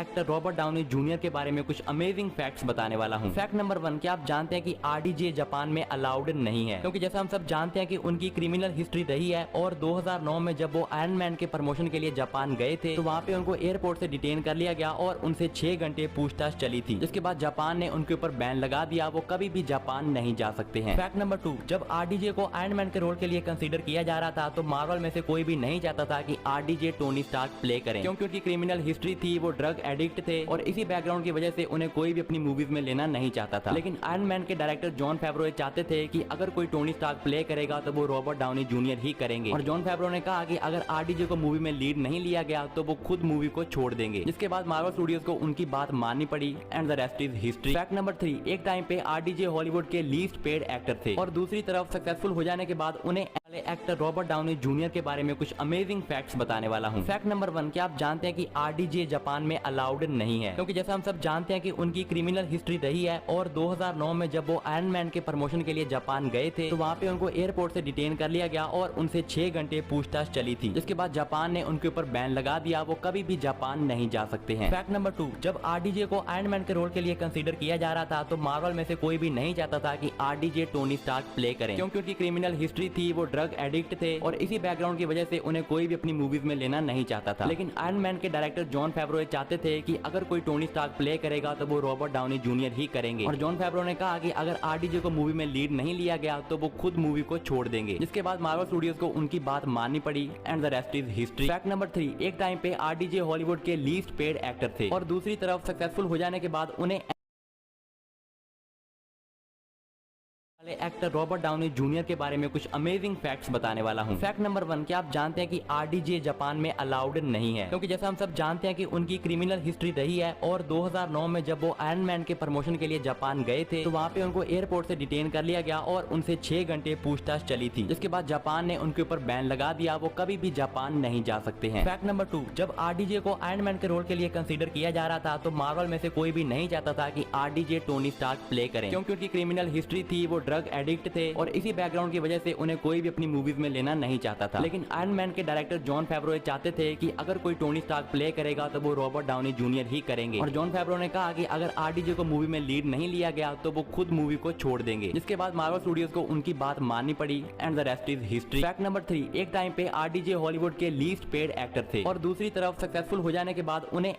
Actor Robert Downey junior के बारे में कुछ अमेजिंग फैक्ट्स बताने वाला हूँ। फैक्ट नंबर 1, क्या आप जानते हैं कि आरडीजे जापान में अलाउड नहीं है, क्योंकि जैसा हम सब जानते हैं कि उनकी क्रिमिनल हिस्ट्री रही है और 2009 में जब वो आयरन मैन के प्रमोशन के लिए जापान गए थे तो वहाँ पे उनको एयरपोर्ट से डिटेन कर लिया गया और उनसे 6 घंटे पूछताछ चली थी, जिसके बाद जापान ने उनके ऊपर बैन लगा दिया, वो कभी भी जापान नहीं जा सकते हैं। फैक्ट नंबर 2, जब आरडीजे को आयरन मैन के रोल के लिए कंसीडर किया जा रहा था तो मार्वल में से कोई भी नहीं चाहता था कि आरडीजे टोनी स्टार्क प्ले करें, क्योंकि उनकी क्रिमिनल हिस्ट्री थी, वो ड्रग एडिक्ट थे और इसी बैकग्राउंड की वजह से उन्हें कोई भी अपनी मूवीज में लेना नहीं चाहता था। लेकिन आयरन मैन के डायरेक्टर जॉन फेवरो चाहते थे कि अगर कोई टोनी स्टार्क प्ले करेगा तो वो रॉबर्ट डाउनी जूनियर ही करेंगे, और जॉन फेवरो ने कहा कि अगर आरडीजे को मूवी में लीड नहीं लिया गया तो वो खुद मूवी को छोड़ देंगे, जिसके बाद मार्वल स्टूडियोज को उनकी बात माननी पड़ी and the rest is history. Fact number 3, एक टाइम पे आरडीजे हॉलीवुड के लीस्ट पेड एक्टर थे और दूसरी तरफ सक्सेसफुल हो जाने के बाद उन्हें एक्टर रॉबर्ट डाउनी जूनियर के बारे में कुछ अमेजिंग फैक्ट्स बताने वाला हूँ। फैक्ट नंबर 1, क्या आप जानते हैं कि आरडीजे जापान में अलाउड नहीं है, क्योंकि जैसा हम सब जानते हैं कि उनकी क्रिमिनल हिस्ट्री रही है और 2009 में जब वो आयरन मैन के प्रमोशन के लिए जापान गए थे तो वहाँ पे उनको एयरपोर्ट से डिटेन कर लिया गया और उनसे 6 घंटे पूछताछ चली थी, जिसके बाद जापान ने उनके ऊपर बैन लगा दिया, वो कभी भी जापान नहीं जा सकते हैं। फैक्ट नंबर 2, जब आरडीजे को आयरन मैन के रोल के लिए कंसीडर किया जा रहा था तो मार्वल में से कोई भी नहीं चाहता था कि आरडीजे टोनी स्टार्क प्ले करें, क्योंकि उनकी क्रिमिनल हिस्ट्री थी, वो ड्रग एडिक्ट थे और इसी बैकग्राउंड की वजह से उन्हें कोई भी अपनी मूवीज में लेना नहीं चाहता था। लेकिन आयरन मैन के डायरेक्टर जॉन फेवरो चाहते थे कि अगर कोई टोनी स्टार्क प्ले करेगा तो वो रॉबर्ट डाउनी जूनियर ही करेंगे, और जॉन फेवरो ने कहा कि अगर आरडीजे को मूवी में लीड नहीं लिया गया तो वो खुद मूवी को छोड़ देंगे, जिसके बाद मार्वल स्टूडियोज को उनकी बात माननी पड़ी and the rest is history. Fact number 3, एक टाइम पे आरडीजे हॉलीवुड के लीस्ट पेड एक्टर थे और दूसरी तरफ सक्सेसफुल हो जाने के बाद उन्हें एक्टर रॉबर्ट डाउनी जूनियर के बारे में कुछ अमेजिंग फैक्ट्स बताने वाला हूँ। फैक्ट नंबर 1, क्या आप जानते हैं कि आरडीजे जापान में अलाउड नहीं है, क्योंकि जैसा हम सब जानते हैं कि उनकी क्रिमिनल हिस्ट्री रही है और 2009 में जब वो आयरन मैन के प्रमोशन के लिए जापान गए थे तो वहाँ पे उनको एयरपोर्ट से डिटेन कर लिया गया और उनसे 6 घंटे पूछताछ चली थी, जिसके बाद जापान ने उनके ऊपर बैन लगा दिया, वो कभी भी जापान नहीं जा सकते हैं। फैक्ट नंबर 2, जब आरडीजे को आयरन मैन के रोल के लिए कंसीडर किया जा रहा था तो मार्वल में से कोई भी नहीं चाहता था कि आरडीजे टोनी स्टार्क प्ले करें, क्योंकि उनकी क्रिमिनल हिस्ट्री थी, वो ड्रग एडिक्ट थे और इसी बैकग्राउंड की वजह से उन्हें कोई भी अपनी मूवीज में लेना नहीं चाहता था। लेकिन आयरन मैन के डायरेक्टर जॉन फेवरो चाहते थे कि अगर कोई टोनी स्टार्क प्ले करेगा तो वो रॉबर्ट डाउनी जूनियर ही करेंगे, और जॉन फेवरो ने कहा कि अगर आरडीजे को मूवी में लीड नहीं लिया गया तो वो खुद मूवी को छोड़ देंगे, जिसके बाद मार्वल स्टूडियोज को उनकी बात माननी पड़ी and the rest is history. Fact number 3, एक टाइम पे आरडीजे हॉलीवुड के लीस्ट पेड एक्टर थे और दूसरी तरफ सक्सेसफुल हो जाने के बाद उन्हें